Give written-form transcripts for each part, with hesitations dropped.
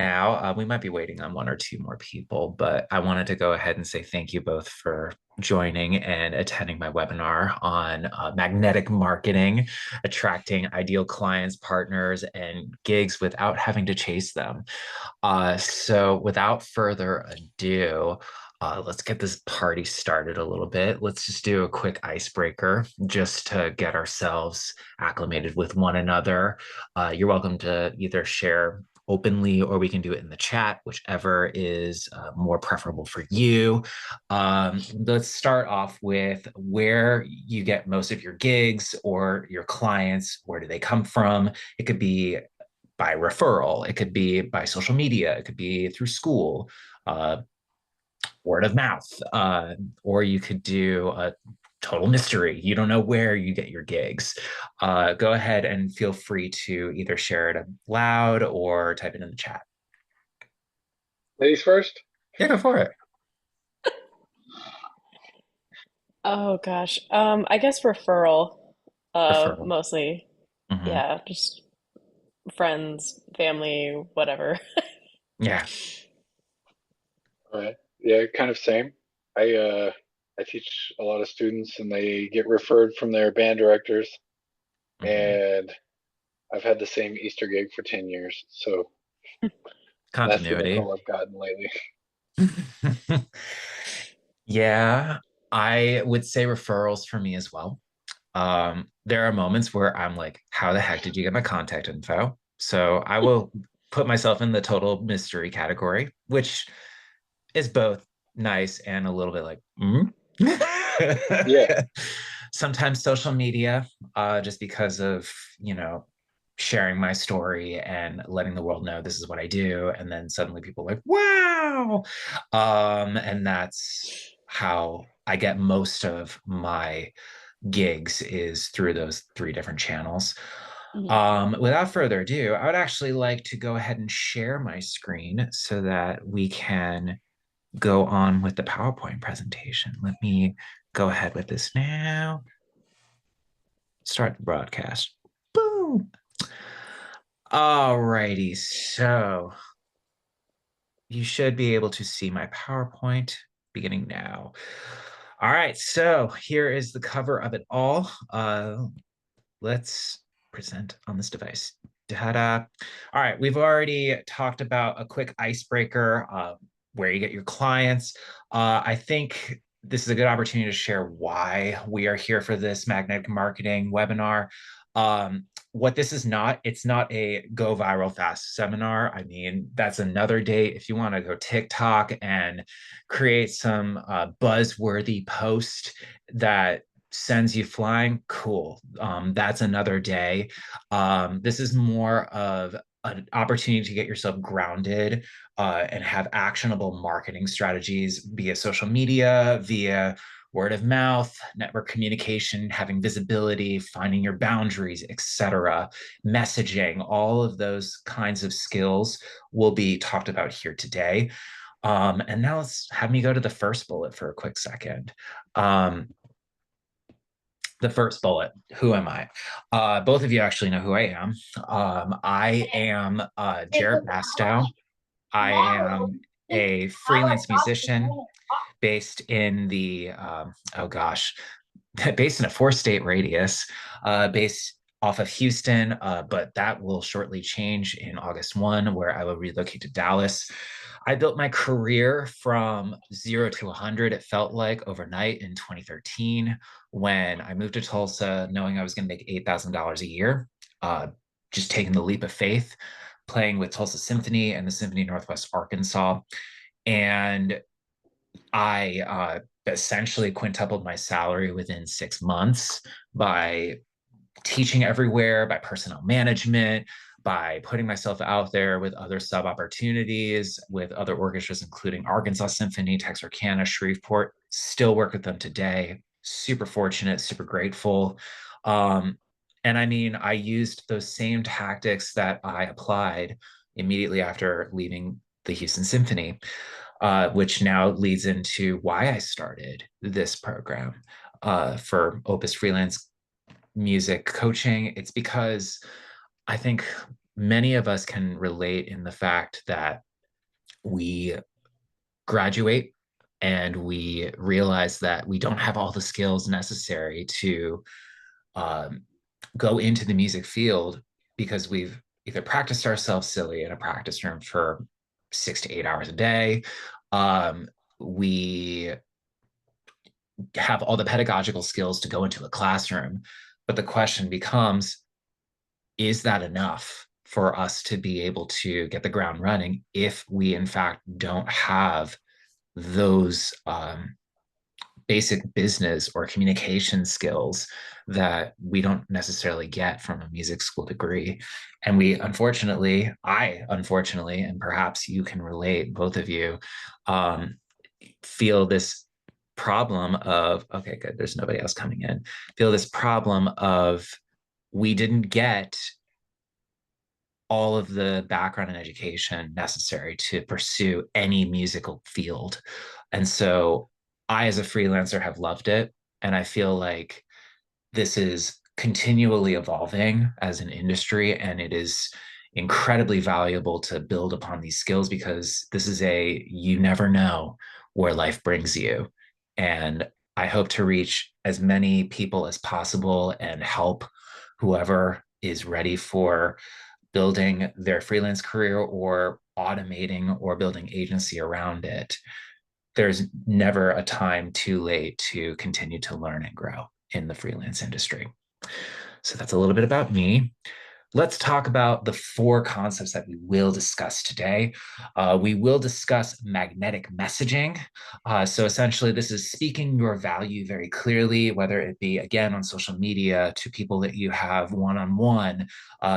Now. We might be waiting on one or two more people, but I wanted to go ahead and say thank you both for joining and attending my webinar on magnetic marketing, attracting ideal clients, partners, and gigs without having to chase them. So, without further ado, let's get this party started a little bit. Let's just do a quick icebreaker just to get ourselves acclimated with one another. You're welcome to either share openly or we can do it in the chat, whichever is more preferable for you. Let's start off with where you get most of your gigs or your clients. Where do they come from? It could be by referral, it could be by social media, it could be through school, uh, word of mouth, or you could do a total mystery. You don't know where you get your gigs. Go ahead and feel free to either share it loud or type it in the chat. Ladies first? Yeah, go for it. Oh gosh. I guess referral, Referral. mostly. Mhm. Yeah, just friends, family, whatever. Yeah. All right. Yeah, kind of same. I teach a lot of students and they get referred from their band directors, Mhm. and I've had the same Easter gig for 10 years. So that's the Continuity. referral I've gotten lately. Yeah, I would say referrals for me as well. There are moments where I'm like, how the heck did you get my contact info? So I will put myself in the total mystery category, which is both nice and a little bit like, mm? Yeah. Sometimes social media, just because of, you know, sharing my story and letting the world know this is what I do. And then suddenly people are like, wow. And that's how I get most of my gigs is through those three different channels. Mhm. Without further ado, I would actually like to go ahead and share my screen so that we can go on with the PowerPoint presentation. Let me go ahead with this now. Start the broadcast. Boom. Alrighty, so you should be able to see my PowerPoint beginning now. All right, so here is the cover of it all. Let's present on this device. Ta-da. All right, we've already talked about a quick icebreaker, where you get your clients. I think this is a good opportunity to share why we are here for this magnetic marketing webinar. What this is not, it's not a go viral fast seminar. I mean, that's another day. If you want to go TikTok and create some buzzworthy post that sends you flying, cool. That's another day. This is more of an opportunity to get yourself grounded and have actionable marketing strategies via social media, via word of mouth, network communication, having visibility, finding your boundaries, etc. Messaging, all of those kinds of skills will be talked about here today. And now let's have me go to the first bullet for a quick second. The first bullet, who am I? Both of you actually know who I am. I am Jared Bastow. I am a freelance musician based in the, oh gosh, based in a four-state radius, based off of Houston, but that will shortly change in August 1, where I will relocate to Dallas. I built my career from 0 to 100, it felt like overnight in 2013 when I moved to Tulsa, knowing I was going to make $8,000 a year, uh, just taking the leap of faith, playing with Tulsa Symphony and the Symphony Northwest Arkansas. And I essentially quintupled my salary within 6 months by teaching everywhere, by personnel management, by putting myself out there with other sub opportunities, with other orchestras, including Arkansas Symphony, Texarkana, Shreveport. Still work with them today. Super fortunate, super grateful. Um, and I mean, I used those same tactics that I applied immediately after leaving the Houston Symphony, which now leads into why I started this program for Opus Freelance Music Coaching. It's because I think many of us can relate in the fact that we graduate and we realize that we don't have all the skills necessary to um, go into the music field because we've either practiced ourselves silly in a practice room for 6 to 8 hours a day. We have all the pedagogical skills to go into a classroom. But the question becomes, is that enough for us to be able to get the ground running if we, in fact, don't have those basic business or communication skills that we don't necessarily get from a music school degree? And I unfortunately, and perhaps you can relate, both of you, um, feel this problem of, okay, good, there's nobody else coming in, feel this problem of we didn't get all of the background and education necessary to pursue any musical field. And so I, as a freelancer, have loved it. And I feel like this is continually evolving as an industry, and it is incredibly valuable to build upon these skills because this is you never know where life brings you. And I hope to reach as many people as possible and help whoever is ready for building their freelance career or automating or building agency around it. There's never a time too late to continue to learn and grow in the freelance industry. So that's a little bit about me. Let's talk about the 4 concepts that we will discuss today. We will discuss magnetic messaging. So essentially, this is speaking your value very clearly, whether it be, again, on social media, to people that you have one-on-one,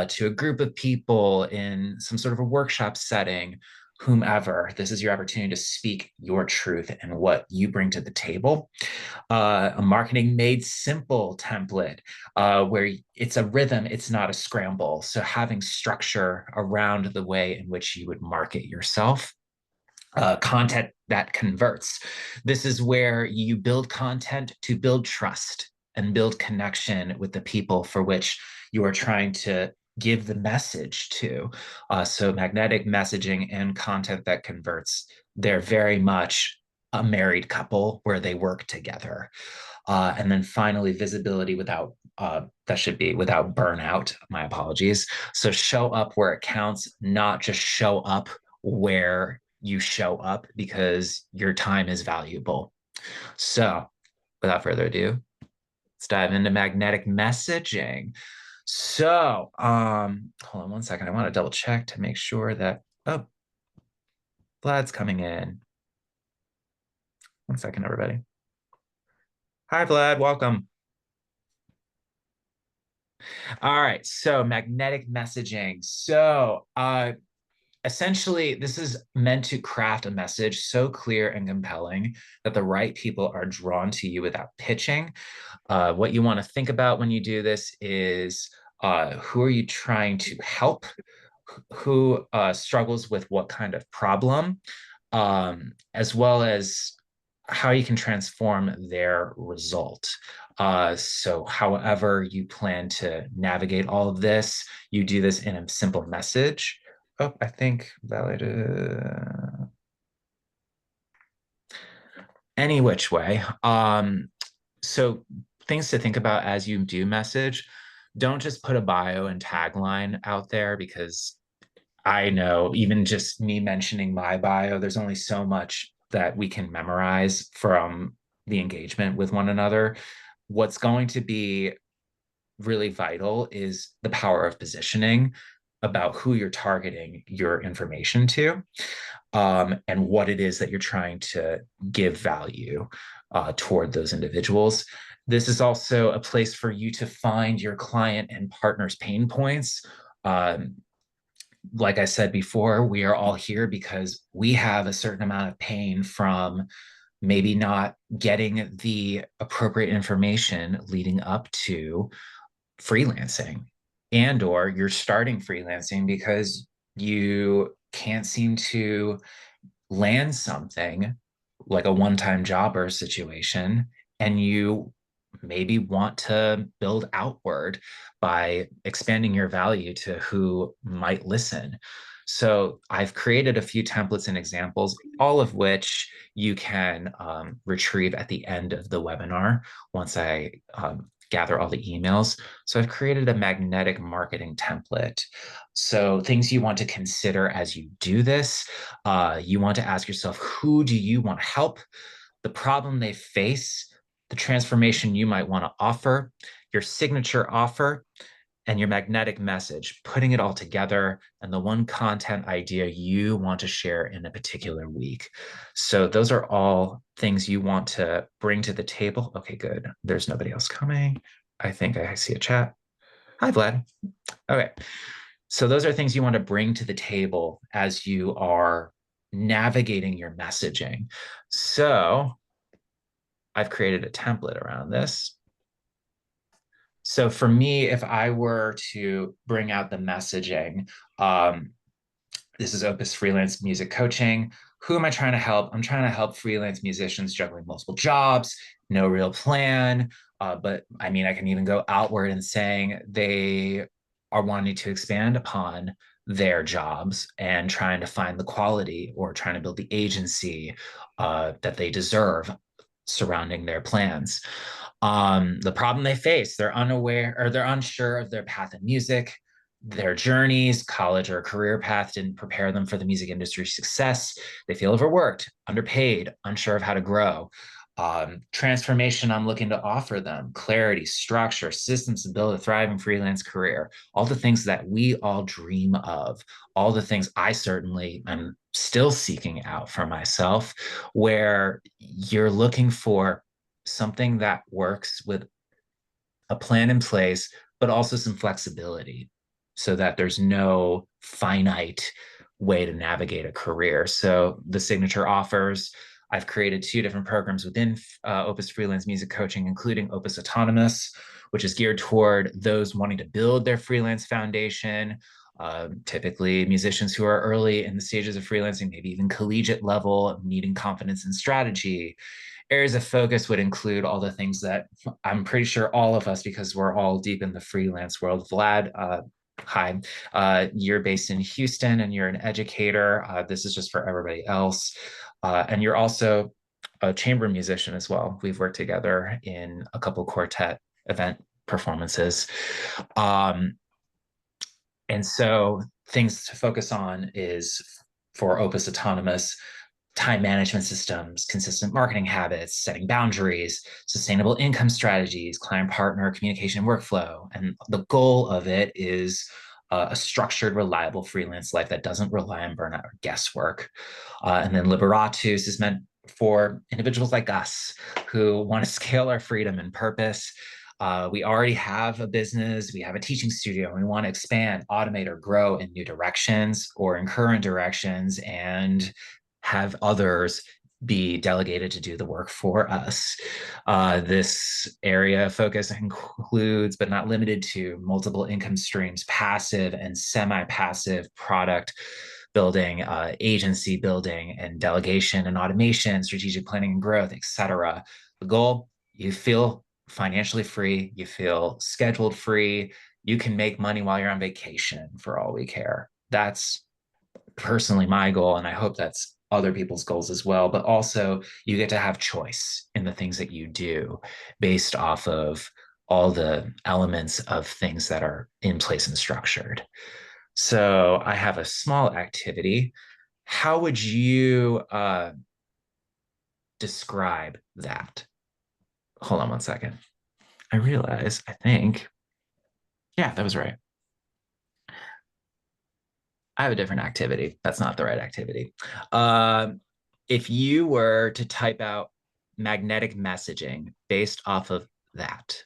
to a group of people in some sort of a workshop setting, whomever. This is your opportunity to speak your truth and what you bring to the table. A marketing made simple template where it's a rhythm, it's not a scramble. So having structure around the way in which you would market yourself. Content that converts. This is where you build content to build trust and build connection with the people for which you are trying to give the message to. So magnetic messaging and content that converts, they're very much a married couple where they work together. And then finally, visibility without that should be without burnout. My apologies. So show up where it counts, not just show up where you show up, because your time is valuable. So without further ado, let's dive into magnetic messaging. So hold on one second. I want to double check to make sure that, oh, Vlad's coming in. One second, everybody. Hi, Vlad, welcome. All right, so magnetic messaging. So essentially, this is meant to craft a message so clear and compelling that the right people are drawn to you without pitching. What you want to think about when you do this is who are you trying to help? Who struggles with what kind of problem? As well as how you can transform their result. So however you plan to navigate all of this, you do this in a simple message. Oh, I think valid. Any which way. So things to think about as you do message. Don't just put a bio and tagline out there, because I know even just me mentioning my bio, there's only so much that we can memorize from the engagement with one another. What's going to be really vital is the power of positioning about who you're targeting your information to, and what it is that you're trying to give value toward those individuals. This is also a place for you to find your client and partner's pain points. Like I said before, we are all here because we have a certain amount of pain from maybe not getting the appropriate information leading up to freelancing, and or you're starting freelancing because you can't seem to land something like a one-time jobber situation, and you maybe want to build outward by expanding your value to who might listen. So I've created a few templates and examples, all of which you can retrieve at the end of the webinar once I gather all the emails. So I've created a magnetic marketing template. So things you want to consider as you do this, you want to ask yourself, who do you want help? The problem they face, the transformation you might want to offer, your signature offer, and your magnetic message, putting it all together, and the one content idea you want to share in a particular week. So those are all things you want to bring to the table. Okay, good. There's nobody else coming. I think I see a chat. Hi, Vlad. Okay. So those are things you want to bring to the table as you are navigating your messaging. So I've created a template around this. So for me, if I were to bring out the messaging, this is Opus Freelance Music Coaching. Who am I trying to help? I'm trying to help freelance musicians juggling multiple jobs, no real plan. But I mean, I can even go outward and saying they are wanting to expand upon their jobs and trying to find the quality or trying to build the agency that they deserve surrounding their plans. The problem they face, they're unaware or they're unsure of their path in music, their journeys, college or career path didn't prepare them for the music industry success. They feel overworked, underpaid, unsure of how to grow. Transformation I'm looking to offer them, clarity, structure, systems to build a thriving freelance career, all the things that we all dream of, all the things I certainly am still seeking out for myself, where you're looking for something that works with a plan in place, but also some flexibility so that there's no finite way to navigate a career. So the signature offers, I've created 2 different programs within Opus Freelance Music Coaching, including Opus Autonomous, which is geared toward those wanting to build their freelance foundation, typically musicians who are early in the stages of freelancing, maybe even collegiate level, needing confidence and strategy. Areas of focus would include all the things that I'm pretty sure all of us, because we're all deep in the freelance world. Vlad, hi, you're based in Houston and you're an educator. This is just for everybody else. And you're also a chamber musician as well. We've worked together in a couple quartet event performances. And so things to focus on is for Opus Autonomous, time management systems, consistent marketing habits, setting boundaries, sustainable income strategies, client partner communication workflow. And the goal of it is a structured, reliable freelance life that doesn't rely on burnout or guesswork. And then Liberatus is meant for individuals like us who want to scale our freedom and purpose. We already have a business, we have a teaching studio, and we want to expand, automate, or grow in new directions or in current directions and have others be delegated to do the work for us. This area of focus includes, but not limited to, multiple income streams, passive and semi-passive product building, agency building, and delegation and automation, strategic planning and growth, etc. The goal, you feel financially free, you feel scheduled free, you can make money while you're on vacation for all we care. That's personally my goal, and I hope that's other people's goals as well. But also, you get to have choice in the things that you do based off of all the elements of things that are in place and structured. So I have a small activity. How would you describe that? Hold on one second. I realize, I think, yeah, that was right. I have a different activity. That's not the right activity. If you were to type out magnetic messaging based off of that,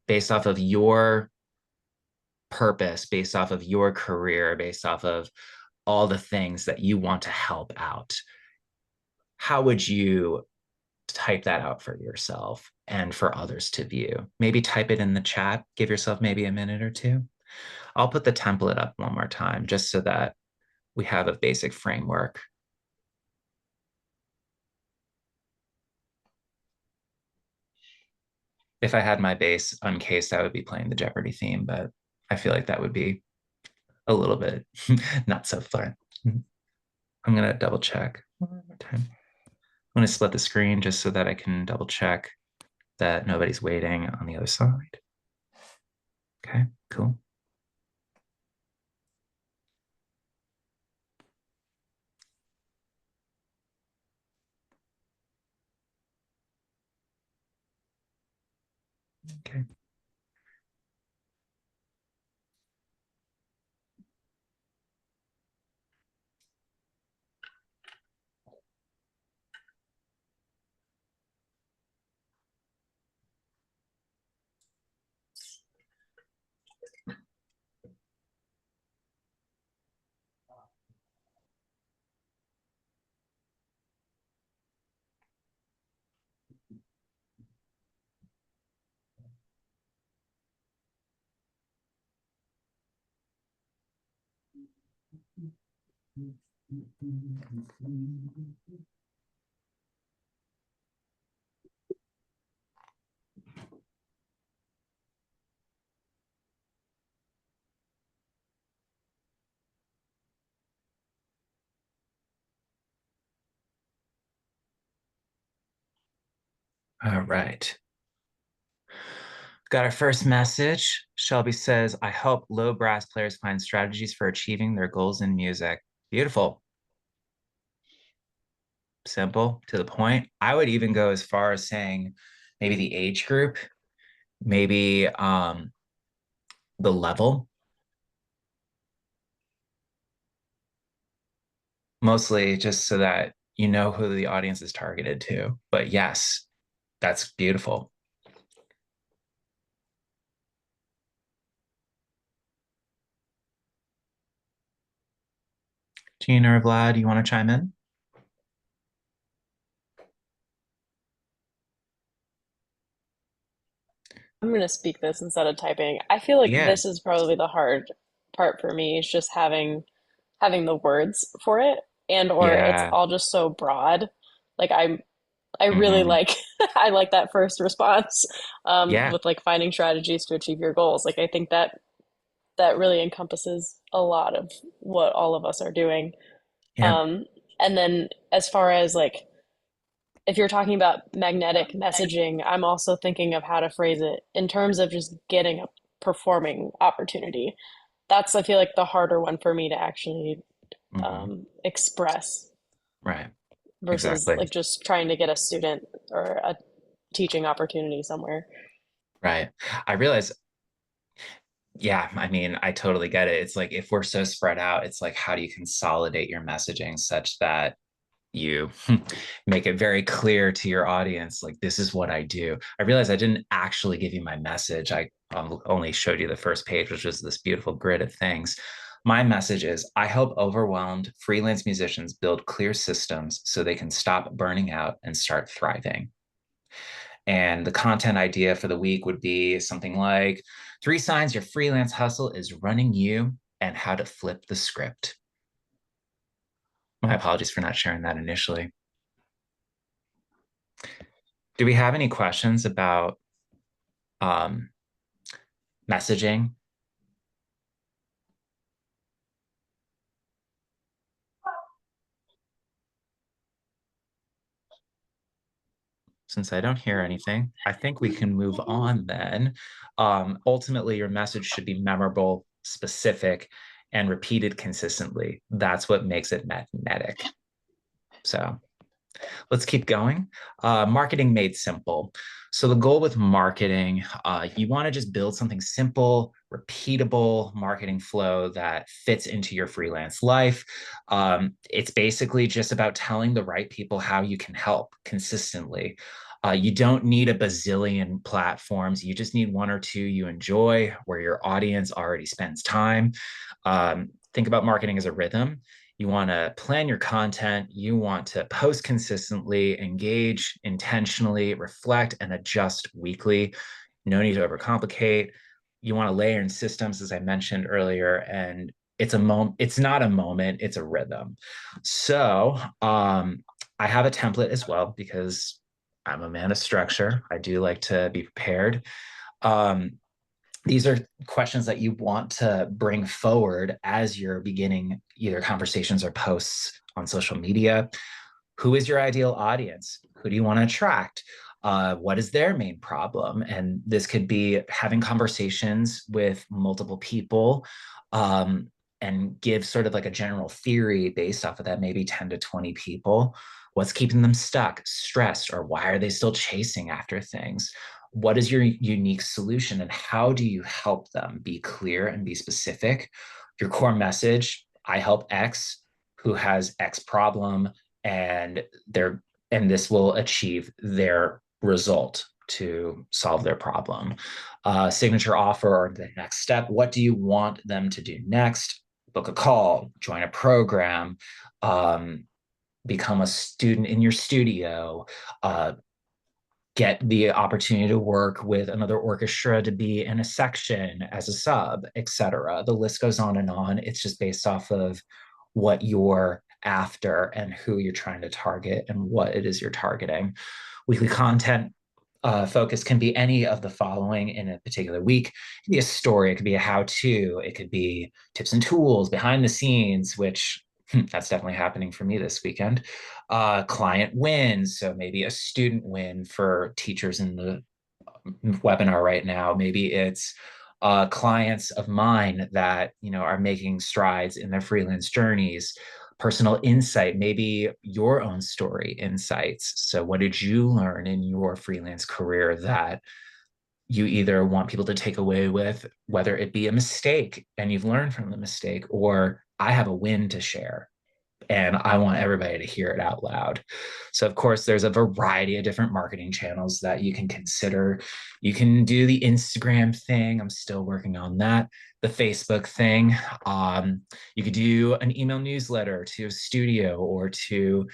based off of your purpose, based off of your career, based off of all the things that you want to help out, how would you type that out for yourself and for others to view? Maybe type it in the chat, give yourself maybe a minute or two. I'll put the template up one more time just so that we have a basic framework. If I had my bass uncased, I would be playing the Jeopardy theme, but I feel like that would be a little bit not so fun. I'm gonna double check one more time. I'm gonna split the screen just so that I can double check that nobody's waiting on the other side. Okay, cool. Okay. All right. Got our first message. Shelby says, I help low brass players find strategies for achieving their goals in music. Beautiful. Simple, to the point. I would even go as far as saying maybe the age group, maybe the level, mostly just so that you know who the audience is targeted to. But yes, that's beautiful. Gina or Vlad, you want to chime in? I'm going to speak this instead of typing. I feel like Yeah. this is probably the hard part for me is just having the words for it and or it's Yeah. all just so broad. Like I really Hmm. like I like that first response Yeah. with like finding strategies to achieve your goals. Like I think that really encompasses a lot of what all of us are doing. Yeah. Um, and then as far as like if you're talking about magnetic messaging, I'm also thinking of how to phrase it in terms of just getting a performing opportunity. That's I feel like the harder one for me to actually Hmm. express Right. versus Exactly. like just trying to get a student or a teaching opportunity somewhere. Right. I realize, yeah, I mean, I totally get it. It's like if we're so spread out, it's like, how do you consolidate your messaging such that you make it very clear to your audience, like, this is what I do. I realized I didn't actually give you my message. I only showed you the first page, which was this beautiful grid of things. My message is I help overwhelmed freelance musicians build clear systems so they can stop burning out and start thriving. And the content idea for the week would be something like 3 signs your freelance hustle is running you and how to flip the script. My apologies for not sharing that initially. Do we have any questions about um, messaging? Since I don't hear anything, I think we can move on then. Ultimately, your message should be memorable, specific, and repeated consistently. That's what makes it magnetic. So let's keep going. Marketing made simple. So the goal with marketing, you want to just build something simple, repeatable marketing flow that fits into your freelance life. It's basically just about telling the right people how you can help consistently. You don't need a bazillion platforms. You just need one or two you enjoy where your audience already spends time. Think about marketing as a rhythm. You want to plan your content. You want to post consistently, engage intentionally, reflect, and adjust weekly. No need to overcomplicate. You want to layer in systems, as I mentioned earlier, and it's a moment. It's not a moment. It's a rhythm. So I have a template as well because I'm a man of structure. I do like to be prepared. Um, these are questions that you want to bring forward as you're beginning either conversations or posts on social media. Who is your ideal audience? Who do you want to attract? What is their main problem? And this could be having conversations with multiple people, um, and give sort of like a general theory based off of that, maybe 10 to 20 people. What's keeping them stuck, stressed, or why are they still chasing after things? What is your unique solution, and how do you help them be clear and be specific? Your core message: I help X who has X problem, and they're and this will achieve their result to solve their problem. Signature offer, or the next step: what do you want them to do next? Book a call, join a program, um, become a student in your studio, get the opportunity to work with another orchestra, to be in a section as a sub, etc. The list goes on and on. It's just based off of what you're after and who you're trying to target and what it is you're targeting. Weekly content focus can be any of the following in a particular week. It could be a story, it could be a how-to, it could be tips and tools, behind the scenes, which that's definitely happening for me this weekend. Client wins, so maybe a student win for teachers in the webinar right now. Maybe it's clients of mine that are making strides in their freelance journeys. Personal insight, maybe your own story insights. So what did you learn in your freelance career that you either want people to take away with, whether it be a mistake and you've learned from the mistake, or I have a win to share and I want everybody to hear it out loud. So, of course, there's a variety of different marketing channels that you can consider. You can do the Instagram thing. I'm still working on that. The Facebook thing. You could do an email newsletter to a studio or to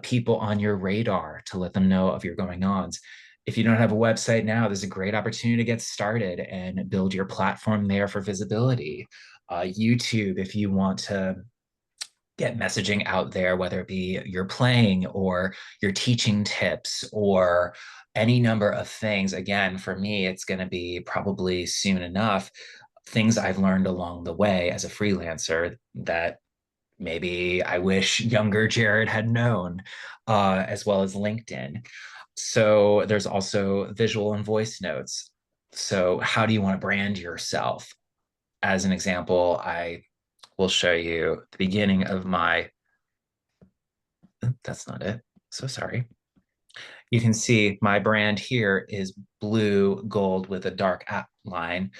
people on your radar to let them know of your going ons. If you don't have a website now, there's a great opportunity to get started and build your platform there for visibility. YouTube, if you want to get messaging out there, whether it be you're playing or you're teaching tips or any number of things. Again, for me, it's going to be probably soon enough things I've learned along the way as a freelancer that maybe I wish younger Jared had known, as well as LinkedIn. So there's also visual and voice notes. So how do you want to brand yourself? As an example, I will show you the beginning of my, that's not it. So sorry. You can see my brand here is blue gold with a dark outline,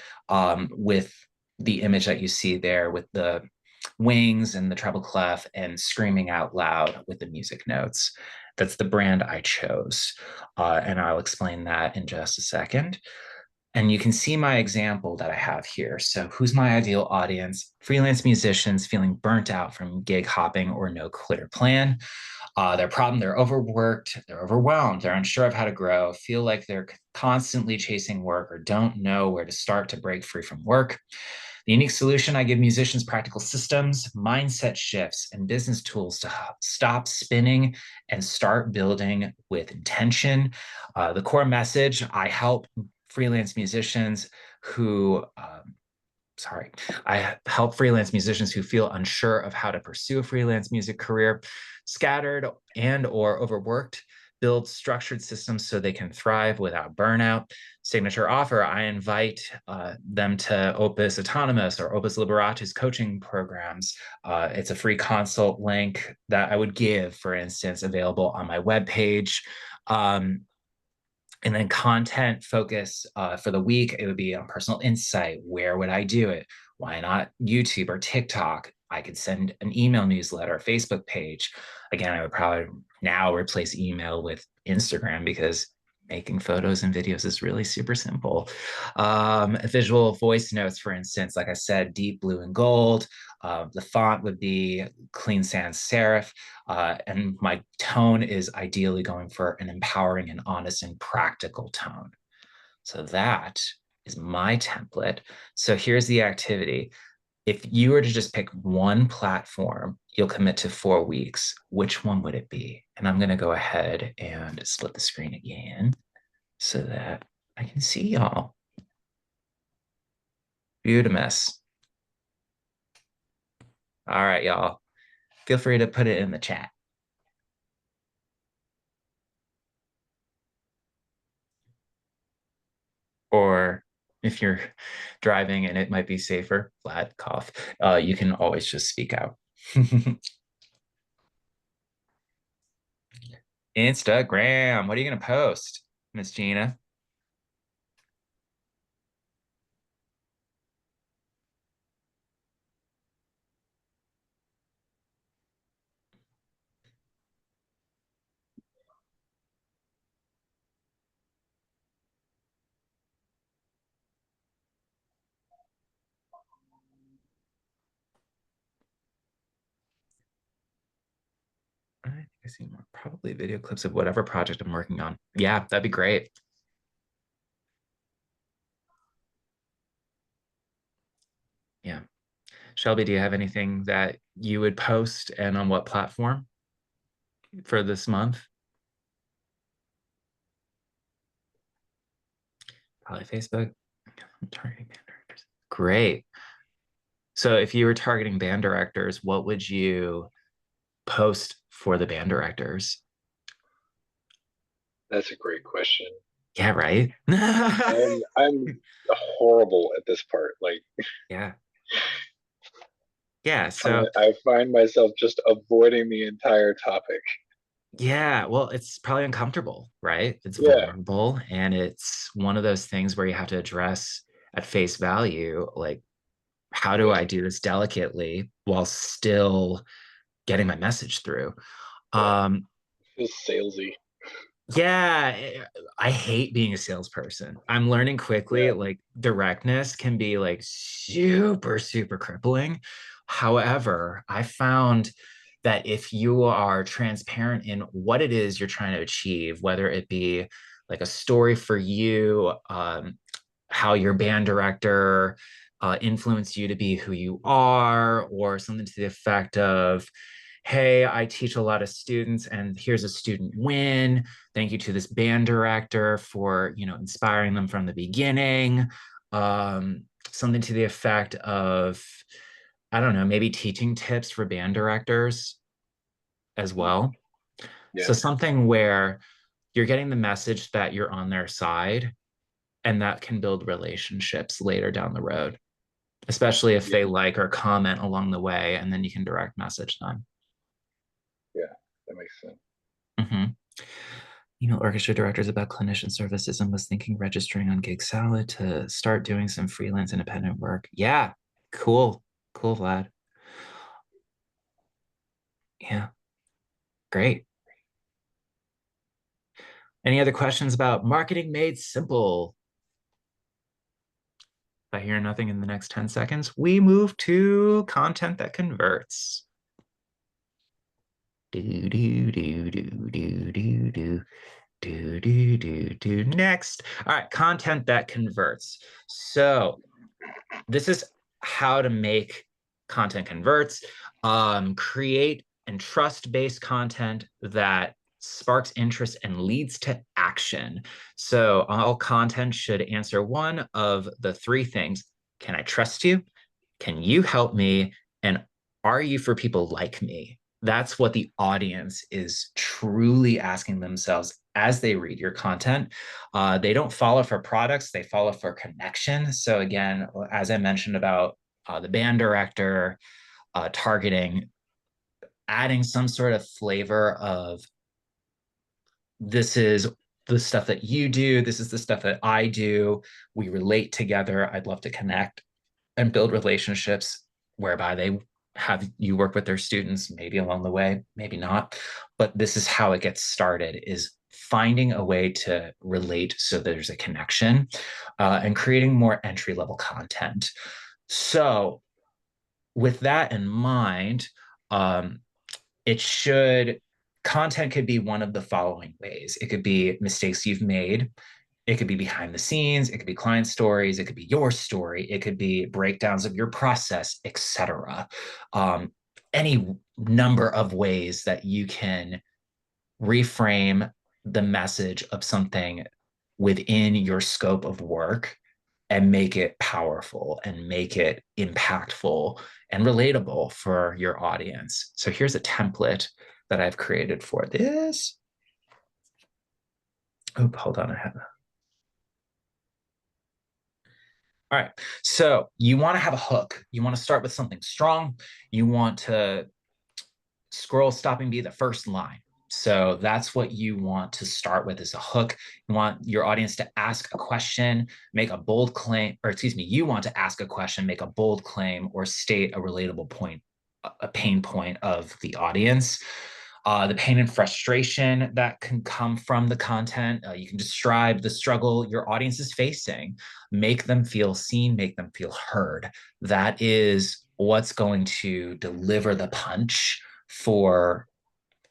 with the image that you see there with the wings and the treble clef and screaming out loud with the music notes. That's the brand I chose. And I'll explain that in just a second. And you can see my example that I have here. So who's my ideal audience? Freelance musicians feeling burnt out from gig hopping or no clear plan. Their problem: they're overworked, they're overwhelmed, they're unsure of how to grow, feel like they're constantly chasing work, or don't know where to start to break free from work. The unique solution: I give musicians practical systems, mindset shifts, and business tools to stop spinning and start building with intention. The core message: I help freelance musicians who I help freelance musicians who feel unsure of how to pursue a freelance music career, scattered and or overworked, build structured systems so they can thrive without burnout. Signature offer: I invite them to Opus Autonomous or Opus Liberatus coaching programs. It's a free consult link that I would give, for instance, available on my webpage. And then content focus for the week, it would be on personal insight. Where would I do it? Why not YouTube or TikTok? I could send an email newsletter, Facebook page. Again, I would probably now replace email with Instagram because making photos and videos is really super simple. Visual voice notes, for instance, like I said, deep blue and gold. The font would be clean sans serif. And my tone is ideally going for an empowering and honest and practical tone. So that is my template. So here's the activity. If you were to just pick one platform, you'll commit to 4 weeks. Which one would it be? And I'm going to go ahead and split the screen again so that I can see y'all. Beautimous. All right, y'all. Feel free to put it in the chat. Or if you're driving and it might be safer, Vlad, cough, you can always just speak out. Instagram, what are you going to post, Miss Gina? I think I see more, probably video clips of whatever project I'm working on. Yeah, that'd be great. Yeah. Shelby, do you have anything that you would post and on what platform for this month? Probably Facebook. Targeting band directors. Great. So if you were targeting band directors, what would you post for the band directors? That's a great question. Yeah, right. I'm horrible at this part. Like, Yeah. Yeah. So I find myself just avoiding the entire topic. yeah, well, it's probably uncomfortable, right? It's Yeah, vulnerable, and it's one of those things where you have to address at face value, like, how do yeah, I do this delicately while still getting my message through? yeah. Um, Feels salesy. yeah, I hate being a salesperson. I'm learning quickly, Yeah, like directness can be like super, super crippling. However, I found that if you are transparent in what it is you're trying to achieve, whether it be like a story for you, how your band director influenced you to be who you are, or something to the effect of, hey, I teach a lot of students and here's a student win. Thank you to this band director for, inspiring them from the beginning. Something to the effect of, I don't know, maybe teaching tips for band directors as well. yeah, So something where you're getting the message that you're on their side, and that can build relationships later down the road, especially if yeah, they like or comment along the way, and then you can direct message them. yeah. That makes sense. Mhm. Orchestra directors about clinician services and was thinking registering on Gig Salad to start doing some freelance independent work. Yeah, cool. Cool, Vlad. Yeah, great. Any other questions about marketing made simple? If I hear nothing in the next 10 seconds, we move to content that converts. Do, do, do, do, do, do, do. Next. All right, content that converts. So this is how to make content converts. Create and trust-based content that sparks interest and leads to action. So all content should answer one of the three things. Can I trust you? Can you help me? And are you for people like me? That's what the audience is truly asking themselves as they read your content. They don't follow for products, they follow for connection. So, again, as I mentioned about the band director, targeting, adding some sort of flavor of this is the stuff that you do, this is the stuff that I do. We relate together. I'd love to connect and build relationships whereby they have you work with their students, maybe along the way, maybe not. But this is how it gets started, is finding a way to relate so there's a connection, and creating more entry level content. So with that in mind, um, it should content could be one of the following ways. It could be mistakes you've made. It could be behind the scenes, it could be client stories, it could be your story, it could be breakdowns of your process, etc. Any number of ways that you can reframe the message of something within your scope of work and make it powerful and make it impactful and relatable for your audience. So here's a template that I've created for this. Oh, hold on. All right. So you want to have a hook. You want to start with something strong. You want to scroll stopping be the first line. So that's what you want to start with, is a hook. You want your audience to ask a question, make a bold claim, or excuse me, you want to ask a question, make a bold claim, or state a relatable point, a pain point of the audience. The pain and frustration that can come from the content. You can describe the struggle your audience is facing, make them feel seen, make them feel heard. That is what's going to deliver the punch for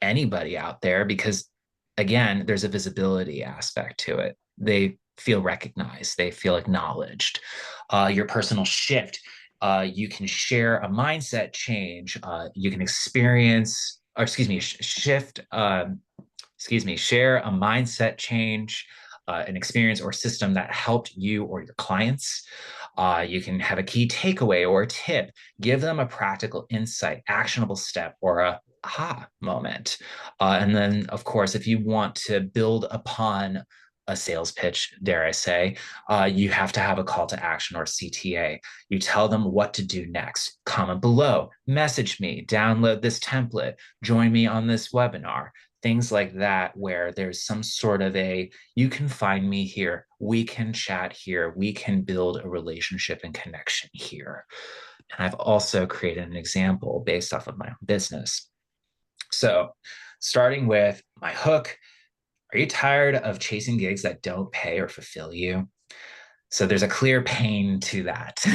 anybody out there, because again, there's a visibility aspect to it. They feel recognized, they feel acknowledged. Your personal shift, you can share a mindset change, you can experience, or excuse me, shift, share a mindset change, an experience or system that helped you or your clients. You can have a key takeaway or a tip, give them a practical insight, actionable step, or a aha moment. And then, of course, if you want to build upon a sales pitch, dare I say, you have to have a call to action, or CTA. You tell them what to do next. Comment below, message me, download this template, join me on this webinar, things like that, where there's some sort of a, you can find me here, we can chat here, we can build a relationship and connection here. And I've also created an example based off of my own business. So starting with my hook, are you tired of chasing gigs that don't pay or fulfill you? So there's a clear pain to that.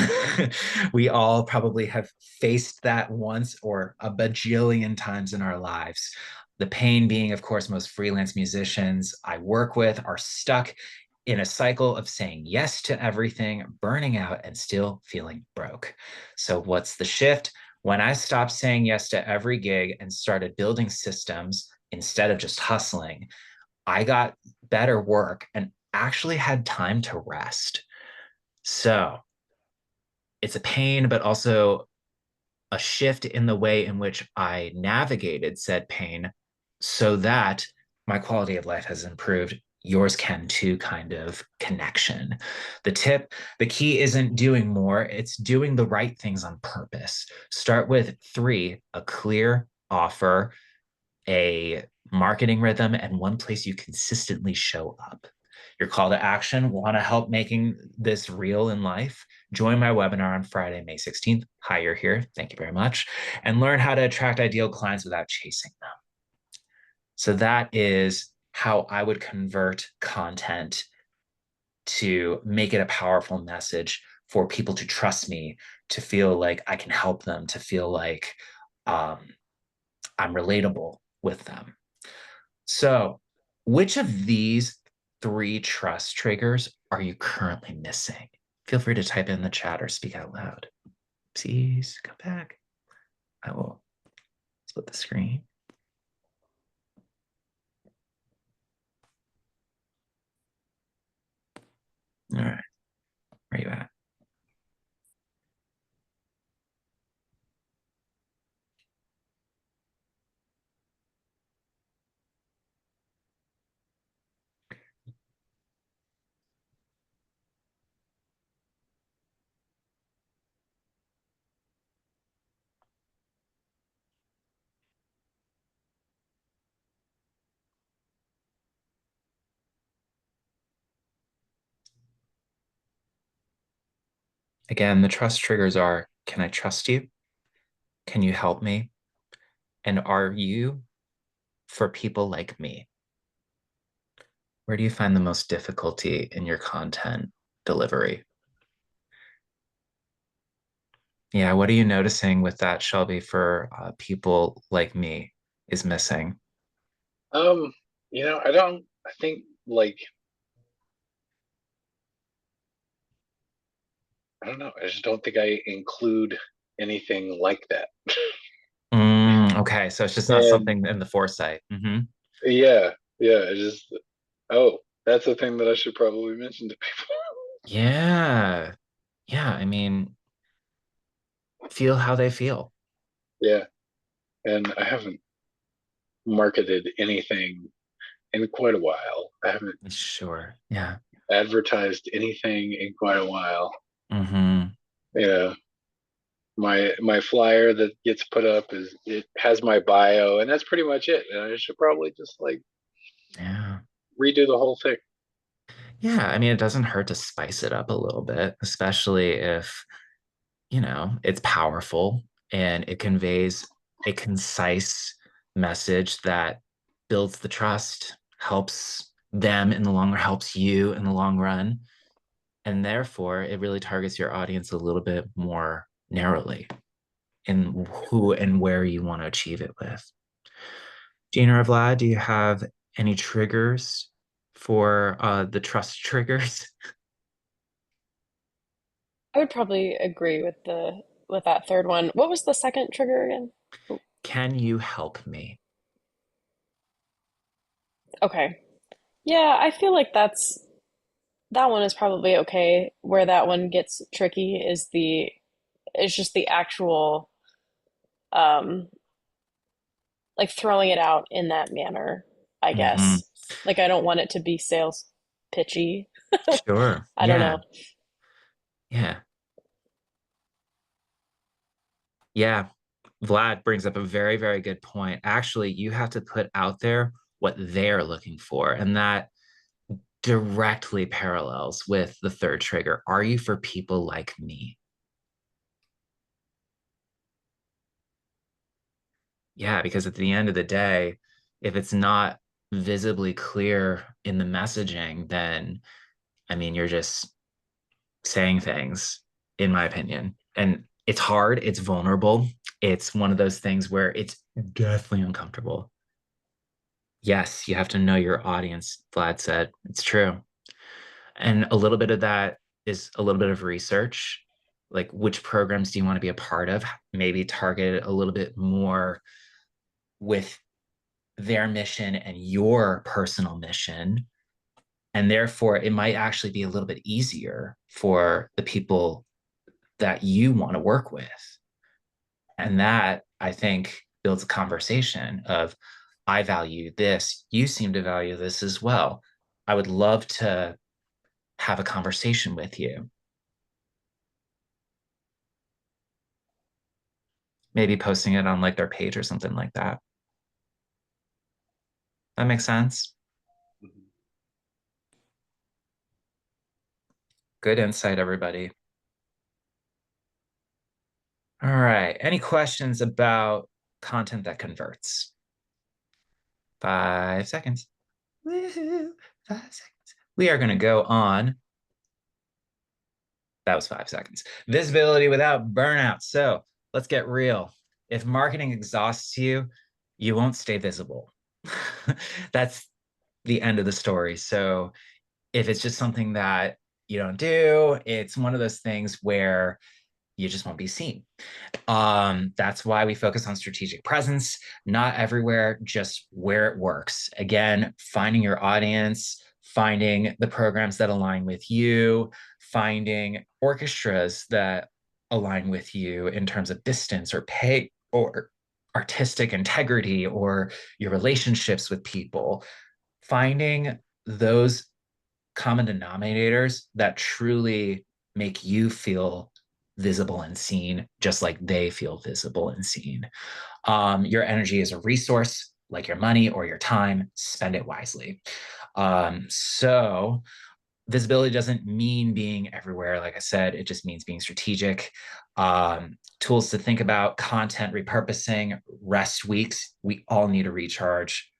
We all probably have faced that once or a bajillion times in our lives. The pain being, of course, most freelance musicians I work with are stuck in a cycle of saying yes to everything, burning out, and still feeling broke. So what's the shift? When I stopped saying yes to every gig and started building systems instead of just hustling, I got better work and actually had time to rest. So it's a pain, but also a shift in the way in which I navigated said pain so that my quality of life has improved. Yours can too, kind of connection. The key isn't doing more, it's doing the right things on purpose. Start with 3, a clear offer, a marketing rhythm, and one place you consistently show up. Your call to action, want to help making this real in life? Join my webinar on Friday, May 16th. Hi, you're here. Thank you very much. And learn how to attract ideal clients without chasing them. So that is how I would convert content to make it a powerful message for people to trust me, to feel like I can help them, to feel like I'm relatable with them. So which of these 3 trust triggers are you currently missing? Feel free to type in the chat or speak out loud. Please come back. I will split the screen. All right, where are you at? Again, the trust triggers are, can I trust you? Can you help me? And are you for people like me? Where do you find the most difficulty in your content delivery? Yeah, what are you noticing with that, Shelby, for people like me is missing? I think like I don't know. I just don't think I include anything like that. Okay, so it's just not And something in the foresight. yeah, yeah, I just, oh, that's a thing that I should probably mention to people. Yeah. Yeah, I mean, feel how they feel. Yeah, and I haven't marketed anything in quite a while. I haven't Sure. Yeah. advertised anything in quite a while. Hmm. Yeah, my flyer that gets put up is, it has my bio, and that's pretty much it. And I should probably just like Yeah. redo the whole thing. Yeah, I mean, it doesn't hurt to spice it up a little bit, especially if, it's powerful and it conveys a concise message that builds the trust, helps them in the long run, helps you in the long run. And therefore, it really targets your audience a little bit more narrowly in who and where you want to achieve it with. Gina or Vlad, do you have any triggers for the trust triggers? I would probably agree with the with that third one. What was the second trigger again? Can you help me? Okay. Yeah, I feel like that one is probably okay. Where that one gets tricky is just the actual um like throwing it out in that manner, I Hmm. guess. Like I don't want it to be sales pitchy. Sure. I don't Yeah. know. Yeah. Yeah. Vlad brings up a very, very good point. Actually, you have to put out there what they're looking for. And that directly parallels with the third trigger. Are you for people like me? Yeah, because at the end of the day, if it's not visibly clear in the messaging, then I mean, you're just saying things, in my opinion. And it's hard, it's vulnerable. It's one of those things where it's definitely uncomfortable. Yes, you have to know your audience, Vlad said. It's true. And a little bit of that is a little bit of research. Like, which programs do you want to be a part of? Maybe target it a little bit more with their mission and your personal mission. And therefore, it might actually be a little bit easier for the people that you want to work with. And that, I think, builds a conversation of, I value this. You seem to value this as well. I would love to have a conversation with you. Maybe posting it on like their page or something like that. That makes sense. Good insight, everybody. All right. Any questions about content that converts? 5 seconds. Woo-hoo. 5 seconds. We are going to go on. That was 5 seconds. Visibility without burnout. So let's get real. If marketing exhausts you, you won't stay visible. That's the end of the story. So if it's just something that you don't do, it's one of those things where you just won't be seen. That's why we focus on strategic presence, not everywhere, just where it works. Again, finding your audience, finding the programs that align with you, finding orchestras that align with you in terms of distance or pay or artistic integrity or your relationships with people, finding those common denominators that truly make you feel visible and seen, just like they feel visible and seen. Your energy is a resource, like your money or your time. Spend it wisely. So, visibility doesn't mean being everywhere. Like I said, it just means being strategic. Tools to think about: content repurposing, rest weeks. We all need a recharge.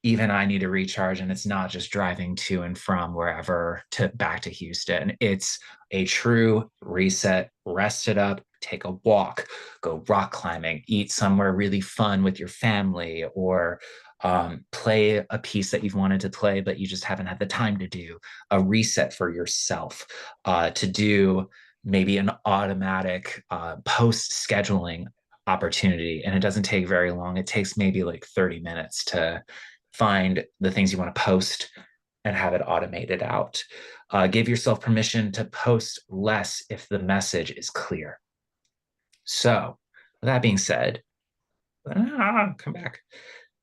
Even I need to recharge, and it's not just driving to and from wherever to back to Houston. It's a true reset, rest it up, take a walk, go rock climbing, eat somewhere really fun with your family, or play a piece that you've wanted to play, but you just haven't had the time to do, a reset for yourself, to do maybe an automatic post scheduling opportunity. And it doesn't take very long. It takes maybe like 30 minutes to find the things you want to post and have it automated out. Give yourself permission to post less if the message is clear. So, with that being said, come back.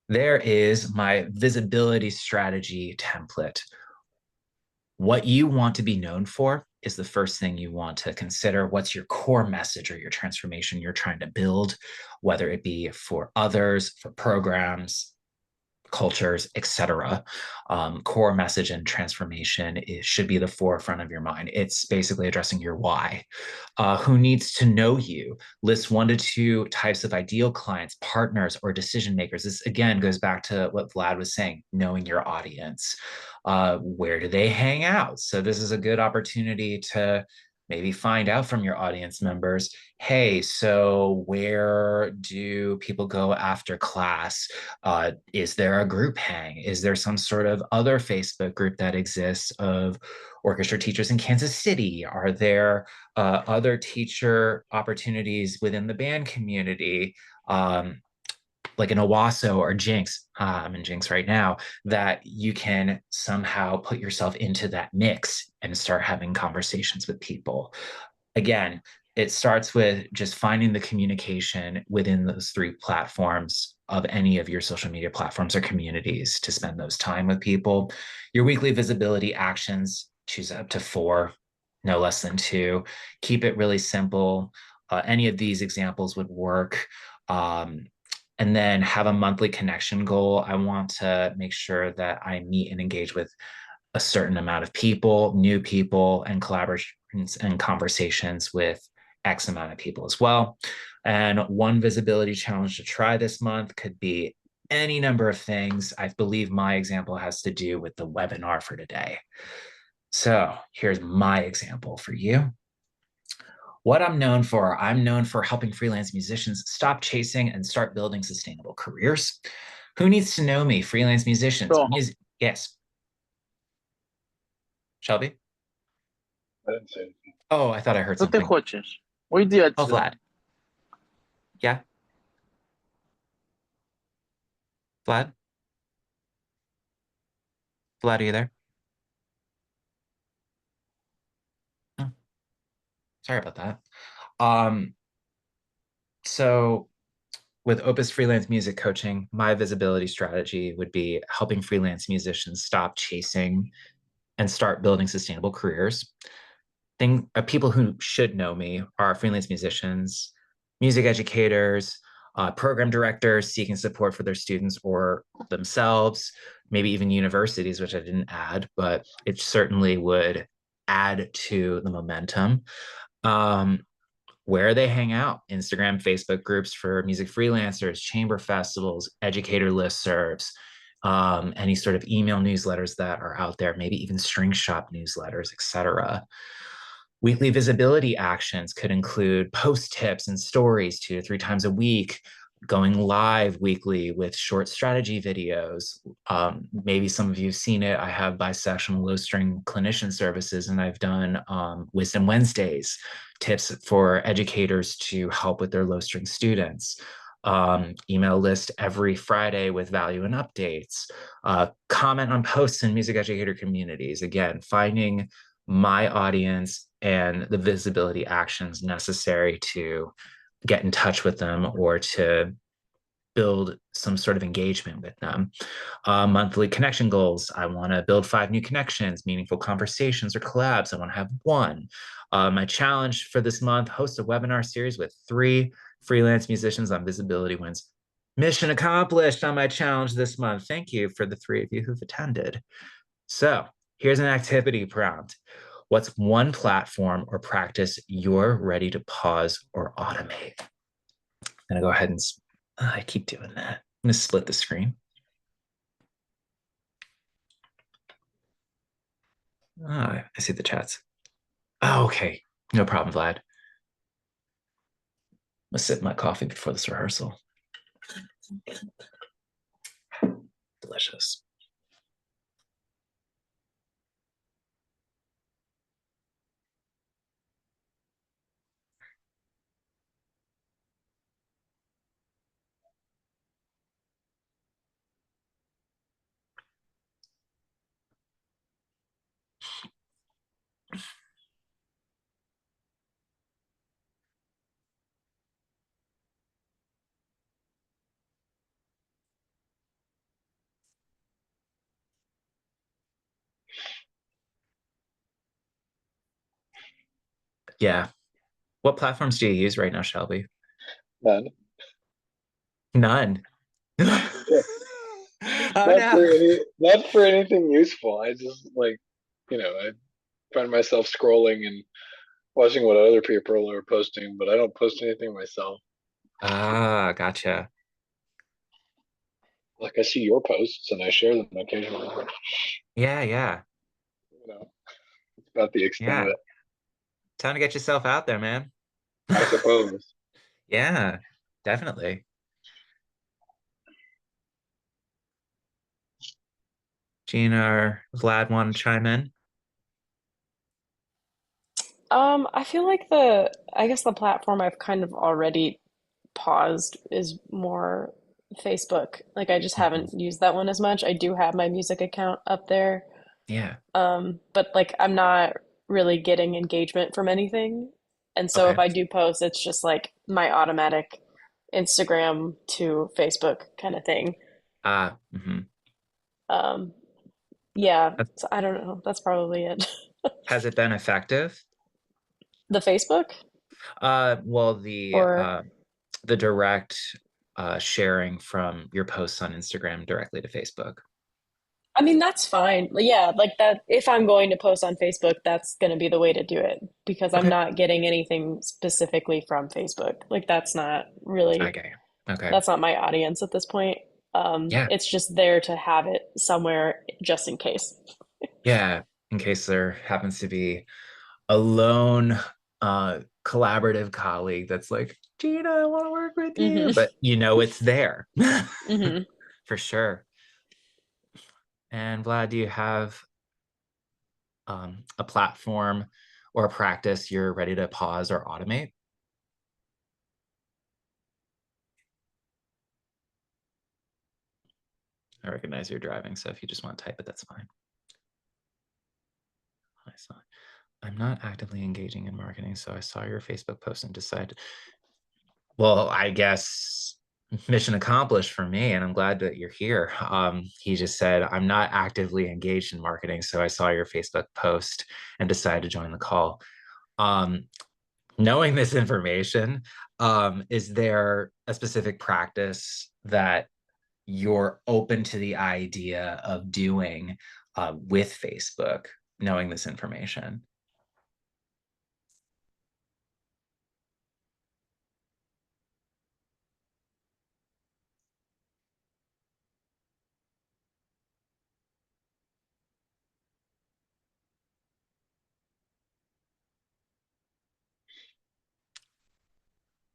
There is my visibility strategy template. What you want to be known for is the first thing you want to consider. What's your core message or your transformation you're trying to build, whether it be for others, for programs, cultures, etc. Core message and transformation should be the forefront of your mind. It's basically addressing your why. Who needs to know you? List 1 to 2 types of ideal clients, partners, or decision makers. This again goes back to what Vlad was saying, knowing your audience. Where do they hang out? So this is a good opportunity to maybe find out from your audience members, hey, so where do people go after class? Is there a group hang? Is there some sort of other Facebook group that exists of orchestra teachers in Kansas City? Are there other teacher opportunities within the band community? Like an Owasso or Jinx, I'm in Jinx right now, that you can somehow put yourself into that mix and start having conversations with people. Again, it starts with just finding the communication within those 3 platforms of any of your social media platforms or communities to spend those time with people. Your weekly visibility actions, choose up to 4, no less than 2. Keep it really simple. Any of these examples would work. And then have a monthly connection goal. I want to make sure that I meet and engage with a certain amount of people, new people, and collaborations and conversations with X amount of people as well. And one visibility challenge to try this month could be any number of things. I believe my example has to do with the webinar for today. So here's my example for you. What I'm known for helping freelance musicians stop chasing and start building sustainable careers. Who needs to know me? Freelance musicians. So, Yes. Shelby? I didn't say anything. Oh, I thought I heard não tem something. coaches. O idiota. Oh, Vlad. Yeah? Vlad? Vlad, are you there? Oh, sorry about that. So with Opus Freelance Music Coaching, my visibility strategy would be helping freelance musicians stop chasing and start building sustainable careers. People who should know me are freelance musicians, music educators, program directors seeking support for their students or themselves, maybe even universities, which I didn't add, but it certainly would add to the momentum. Where they hang out, Instagram, Facebook groups for music freelancers, chamber festivals, educator listservs, any sort of email newsletters that are out there, maybe even string shop newsletters, etc. Weekly visibility actions could include post tips and stories 2 to 3 times a week, going live weekly with short strategy videos. Maybe some of you have seen it. I have bisectional low string clinician services, and I've done Wisdom Wednesdays, tips for educators to help with their low string students. Email list every Friday with value and updates. Comment on posts in music educator communities. Again, finding my audience and the visibility actions necessary to get in touch with them or to build some sort of engagement with them. Monthly connection goals. I want to build 5 new connections, meaningful conversations or collabs. I want to have 1. My challenge for this month, host a webinar series with 3 freelance musicians on visibility wins. Mission accomplished on my challenge this month. Thank you for the 3 of you who've attended. So here's an activity prompt. What's one platform or practice you're ready to pause or automate? I'm gonna go ahead and, I keep doing that. I'm gonna split the screen. Oh, I see the chats. Oh, okay, no problem, Vlad. I'm gonna sip my coffee before this rehearsal. Delicious. Yeah. What platforms do you use right now, Shelby? None. None. Yeah. Oh no. Not for anything useful. I just like, I find myself scrolling and watching what other people are posting, but I don't post anything myself. Ah, gotcha. Like I see your posts and I share them occasionally, but Yeah, yeah, it's about the extent of yeah. it, Time to get yourself out there, man. I suppose. Yeah, definitely. Gina or Vlad want to chime in? I feel like I guess the platform I've kind of already paused is more Facebook. Like I just Mhm. haven't used that one as much. I do have my music account up there. Yeah. But like I'm not really getting engagement from anything. And so if Okay. I do post, it's just like my automatic Instagram to Facebook kind of thing. Ah, mhm. Um, yeah, Has so I don't know. That's probably it. has it been effective? The Facebook Well, or the direct sharing from your posts on Instagram directly to Facebook. I mean, that's fine. Yeah, like that. If I'm going to post on Facebook, that's going to be the way to do it because I'm Okay. not getting anything specifically from Facebook. Like I get you. Okay. that's not my audience at this point. Yeah. It's just there to have it somewhere just in case. Yeah. In case there happens to be a lone collaborative colleague that's like, Gina, I want to work with you, Hmm but it's there hmm for sure. And Vlad, do you have a platform or a practice you're ready to pause or automate? I recognize you're driving, so if you just want to type it, that's fine. I saw. I'm not actively engaging in marketing, so I saw your Facebook post and decided, well, I guess mission accomplished for me, and I'm glad that you're here. He just said, I'm not actively engaged in marketing, so I saw your Facebook post and decided to join the call. Um, Knowing this information, is there a specific practice that you're open to the idea of doing with Facebook, knowing this information?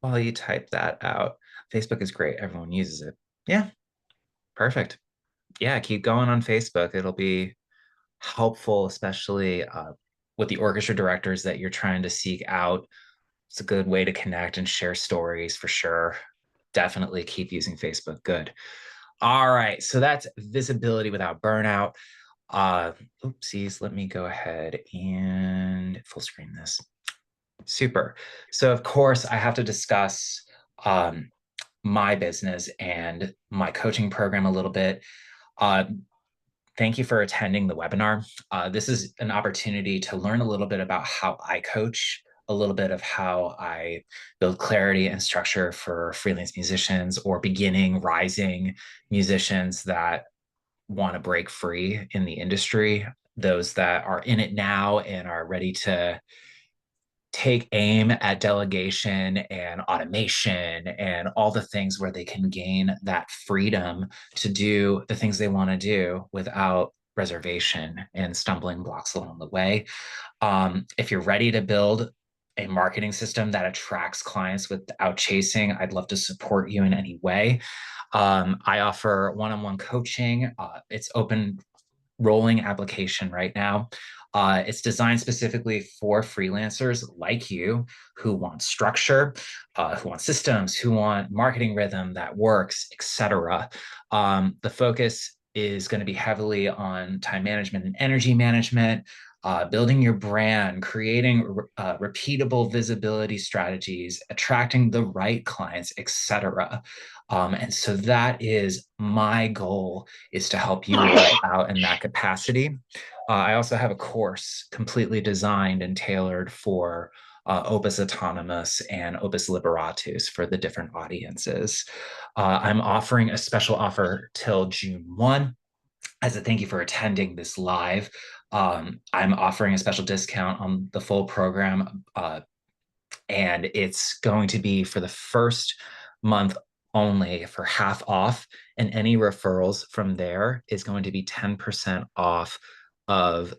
While you type that out, Facebook is great. Everyone uses it. Yeah, perfect. Yeah, keep going on Facebook. It'll be helpful, especially with the orchestra directors that you're trying to seek out. It's a good way to connect and share stories for sure. Definitely keep using Facebook. Good. All right. So that's visibility without burnout. Oopsies. Let me go ahead and full screen this. Super. So, of course, I have to discuss um, my business and my coaching program a little bit. Uh, Thank you for attending the webinar. This is an opportunity to learn a little bit about how I coach, a little bit of how I build clarity and structure for freelance musicians or beginning, rising musicians that want to break free in the industry, those that are in it now and are ready to take aim at delegation and automation and all the things where they can gain that freedom to do the things they want to do without reservation and stumbling blocks along the way. If you're ready to build a marketing system that attracts clients without chasing, I'd love to support you in any way. I offer one-on-one coaching. It's open rolling application right now. It's designed specifically for freelancers like you who want structure, who want systems, who want marketing rhythm that works, etc. The focus is going to be heavily on time management and energy management, building your brand, creating repeatable visibility strategies, attracting the right clients, etc. And so that is my goal, is to help you work out in that capacity. I also have a course completely designed and tailored for Opus Autonomous and Opus Liberatus for the different audiences. I'm offering a special offer till June 1 as a thank you for attending this live. I'm offering a special discount on the full program, and it's going to be for the first month only for half off, and any referrals from there is going to be 10% off of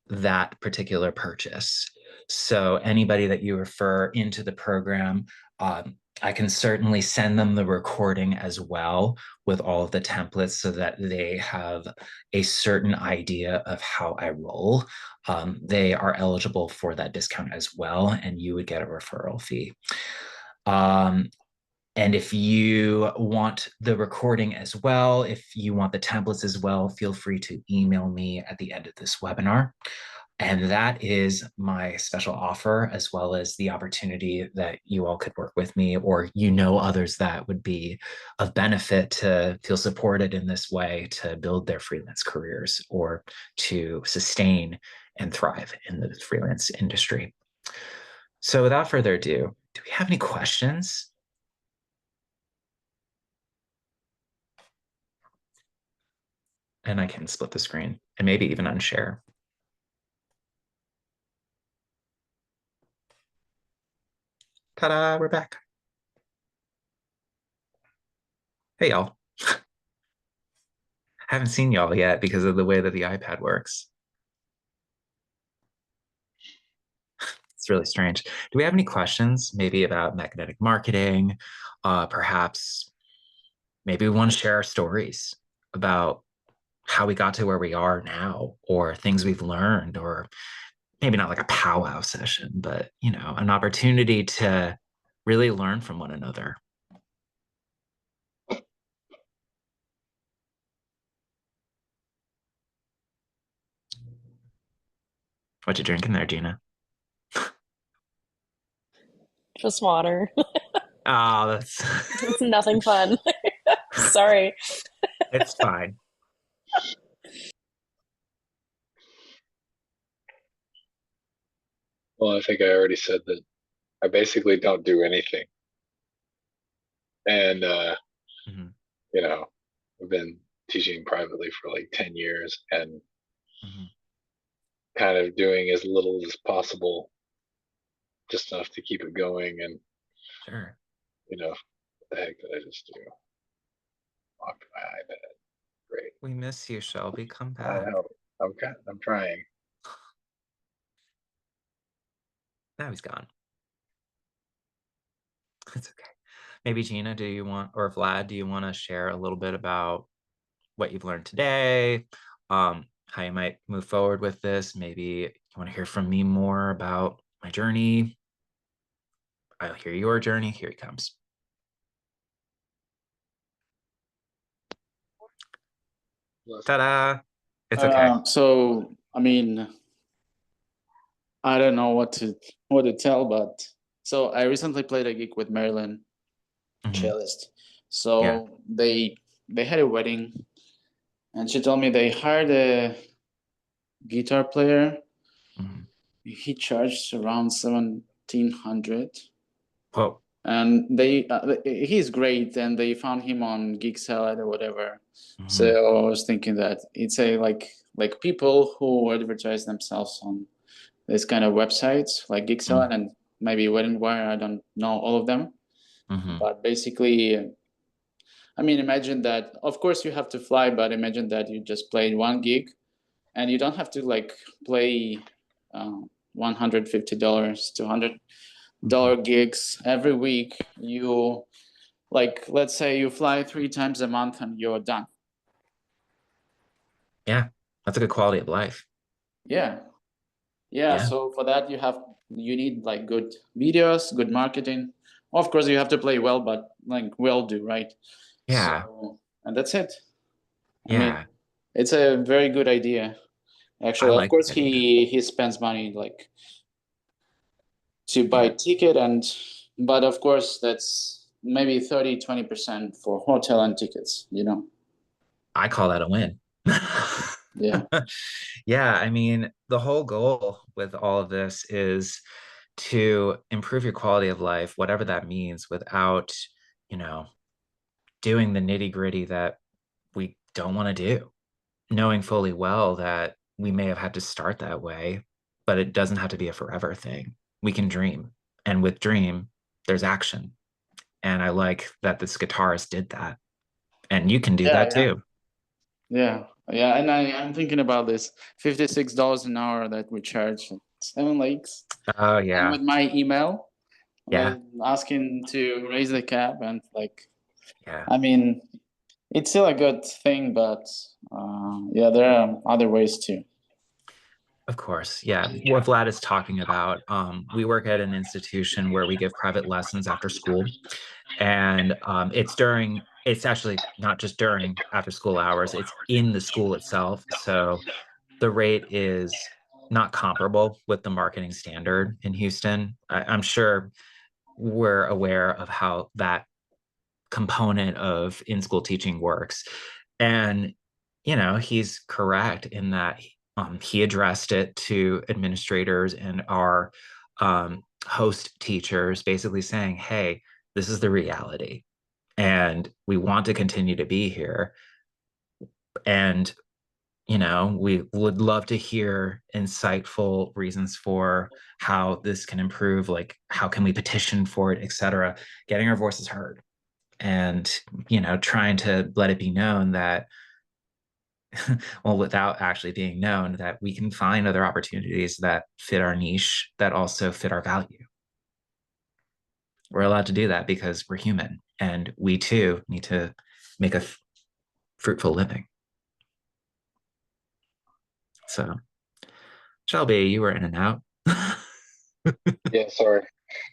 that particular purchase. So anybody that you refer into the program, I can certainly send them the recording as well with all of the templates so that they have a certain idea of how I roll. They are eligible for that discount as well, and you would get a referral fee. And if you want the recording as well, if you want the templates as well, feel free to email me at the end of this webinar. And that is my special offer, as well as the opportunity that you all could work with me, or others that would be of benefit to feel supported in this way to build their freelance careers or to sustain and thrive in the freelance industry. So without further ado, do we have any questions? And I can split the screen and maybe even unshare. Ta-da, we're back. Hey, y'all. Haven't seen y'all yet because of the way that the iPad works. It's really strange. Do we have any questions maybe about magnetic marketing? Perhaps maybe we want to share our stories about how we got to where we are now, or things we've learned, or maybe not like a powwow session, but an opportunity to really learn from one another. What you drinking there, Gina? Just water. Oh, that's It's nothing fun. Sorry. it's fine. Well, I think I already said that I basically don't do anything. And, Mhm. I've been teaching privately for like 10 years and Mhm. kind of doing as little as possible, just enough to keep it going. And, Sure. what the heck did I just do? Locked my iPad. Great. We miss you, Shelby. Come I back. know. I'm trying. Now he's gone. It's okay. Maybe Gina, do you want, or Vlad, do you want to share a little bit about what you've learned today? How you might move forward with this? Maybe you want to hear from me more about my journey. I'll hear your journey. Here he comes. Ta-da! It's okay. So, I mean, I don't know what to tell, but so I recently played a gig with Marilyn, Mhm. cellist. So they had a wedding, and she told me they hired a guitar player. Mhm. He charged around 1,700, Whoa. and he's great, and they found him on Geek Salad or whatever. Mhm. So I was thinking that it's a like people who advertise themselves on this kind of websites like Geek Salad and maybe Wedding Wire. I don't know all of them, Mhm. but basically, I mean, imagine that. Of course, you have to fly, but imagine that you just played one gig, and you don't have to like play $150, $200 gigs every week. You like, let's say you fly 3 times a month, and you're done. Yeah, that's a good quality of life. Yeah. Yeah. So for that, you need like good videos, good marketing. Of course, you have to play well, but like we all do, right? Yeah. So, and that's it. I Yeah. mean, it's a very good idea. I Actually, of like course, that idea. he spends money like to buy Yeah. ticket, but of course that's maybe 30-20% for hotel and tickets, I call that a win. Yeah. Yeah, I mean, the whole goal with all of this is to improve your quality of life, whatever that means, without, you know, doing the nitty-gritty that we don't want to do, knowing fully well that we may have had to start that way, but it doesn't have to be a forever thing. We can dream. And with dream, there's action. And I like that this guitarist did that. And you can do Yeah, that yeah. too. Yeah, and I'm thinking about this $56 an hour that we charge at Seven Lakes, Oh and yeah. with my email, Yeah. asking to raise the cap, and like, Yeah. I mean, it's still a good thing, but yeah, there are other ways too. Of course. Yeah. What Vlad is talking about, we work at an institution where we give private lessons after school. And it's actually not just during after school hours, it's in the school itself. So the rate is not comparable with the marketing standard in Houston. I'm sure we're aware of how that component of in-school teaching works. And, he's correct in that he addressed it to administrators and our host teachers, basically saying, hey, this is the reality. And we want to continue to be here. And, we would love to hear insightful reasons for how this can improve, like how can we petition for it, et cetera, getting our voices heard. And, trying to let it be known that, well, without actually being known, that we can find other opportunities that fit our niche, that also fit our value. We're allowed to do that because we're human, and we too need to make a fruitful living. So, Shelby, you were in and out. Yeah, sorry.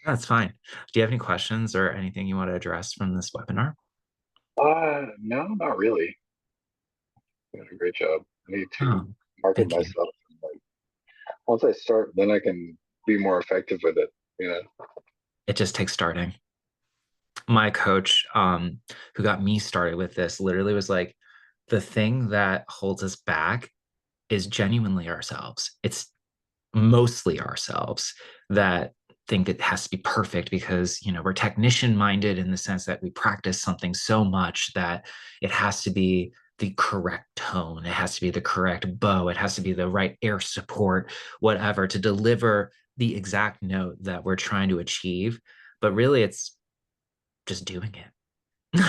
That's fine. Do you have any questions or anything you want to address from this webinar? No, not really. You did a great job. I need to Oh, market thank you. myself. Like, once I start, then I can be more effective with it. You know. It just takes starting. My coach, who got me started with this, literally was like, the thing that holds us back is genuinely ourselves. It's mostly ourselves that think it has to be perfect because, we're technician minded in the sense that we practice something so much that it has to be the correct tone. It has to be the correct bow. It has to be the right air support, whatever, to deliver the exact note that we're trying to achieve. But really, it's just doing it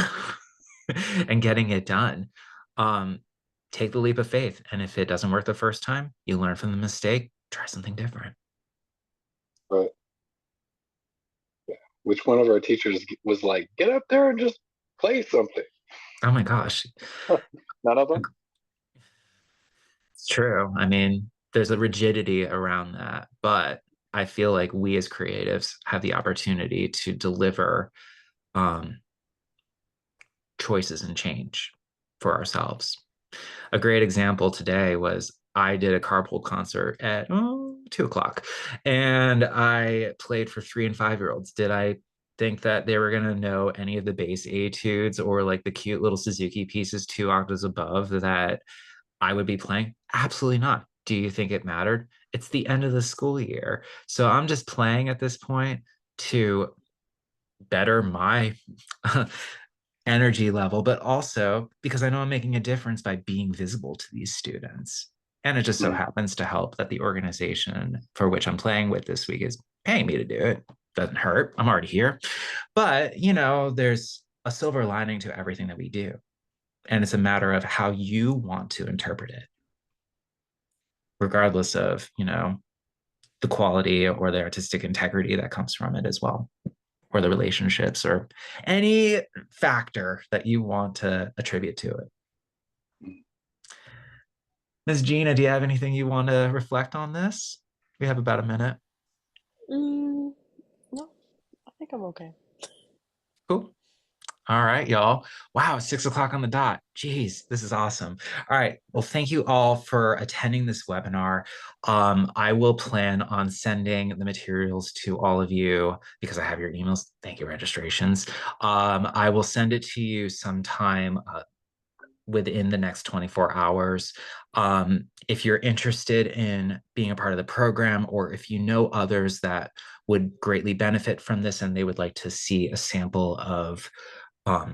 and getting it done. Take the leap of faith. And if it doesn't work the first time, you learn from the mistake, try something different. Right. Yeah. Which one of our teachers was like, get up there and just play something? Oh my gosh. None of them? It's true. I mean, there's a rigidity around that, but I feel like we as creatives have the opportunity to deliver choices and change for ourselves. A great example today was I did a carpool concert at 2:00, and I played for 3 and 5-year-olds. Did I think that they were going to know any of the bass etudes or like the cute little Suzuki pieces 2 octaves above that I would be playing? Absolutely not. Do you think it mattered? It's the end of the school year. So I'm just playing at this point to better my energy level, but also because I know I'm making a difference by being visible to these students. And it just so happens to help that the organization for which I'm playing with this week is paying me to do it. Doesn't hurt. I'm already here. But, there's a silver lining to everything that we do. And it's a matter of how you want to interpret it, regardless of, the quality or the artistic integrity that comes from it as well, or the relationships or any factor that you want to attribute to it. Ms. Gina, do you have anything you want to reflect on this? We have about a minute. No, I think I'm okay. Cool. All right, y'all. Wow, it's 6:00 on the dot. Jeez, this is awesome. All right. Well, thank you all for attending this webinar. I will plan on sending the materials to all of you because I have your emails. Thank you, registrations. I will send it to you sometime within the next 24 hours. If you're interested in being a part of the program, or if you know others that would greatly benefit from this and they would like to see a sample of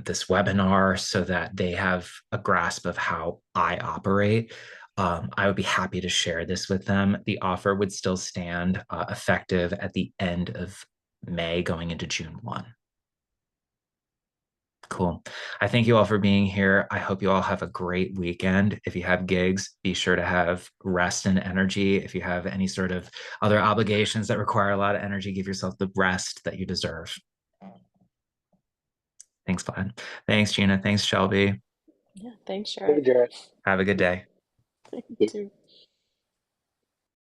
this webinar so that they have a grasp of how I operate, I would be happy to share this with them. The offer would still stand effective at the end of May going into June 1. Cool. I thank you all for being here. I hope you all have a great weekend. If you have gigs, be sure to have rest and energy. If you have any sort of other obligations that require a lot of energy, give yourself the rest that you deserve. Thanks, Vlad. Thanks, Gina. Thanks, Shelby. Yeah, thanks, Thank you, Jared. Jared. Have a good day. You too.